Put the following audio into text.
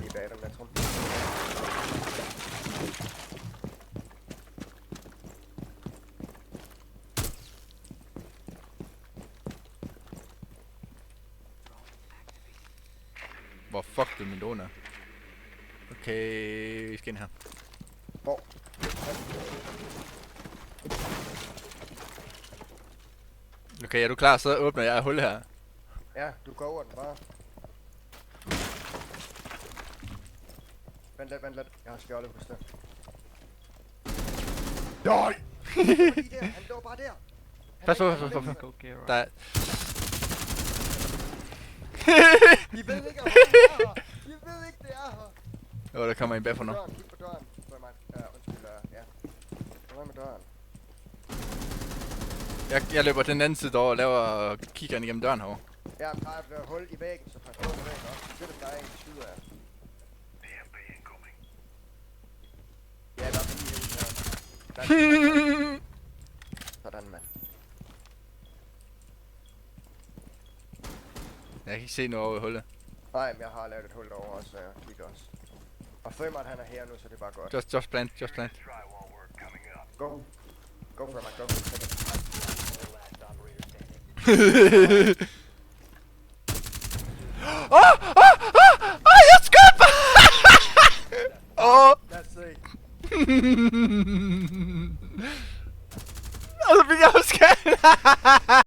lige bag dem, jeg tror. Hvor fuck vil min drone er? Okay, vi skal ind her. Hvor? Okay, er du klar? Så åbner jeg et hul her. Ja, du går over den bare. Vent lidt. Jeg har skjoldet hos dig. Nej! Han lå bare der. Pas på. Der er... I ved ikke, om det er her. I ved ikke, det er her. Der kommer en bag for nu. Kig på døren. Undskyld, ja. Kom med døren. Jeg løber til den anden side derovre og laver kiggeren igennem døren herovre. Ja, der er et hul i væggen, så pas på med væggen også. Det er der er en skyder af. Ja, der er lige en her. Sådan, mand. Jeg kan ikke se noget over i hullet. Nej, men jeg har lavet et hul derovre også, så jeg kigger også. Og Fremad, han er her nu, så det er bare godt. Just plant. Go. Go Fremad, go. Jeg skød! That's it. Og så fik jeg jo skæld!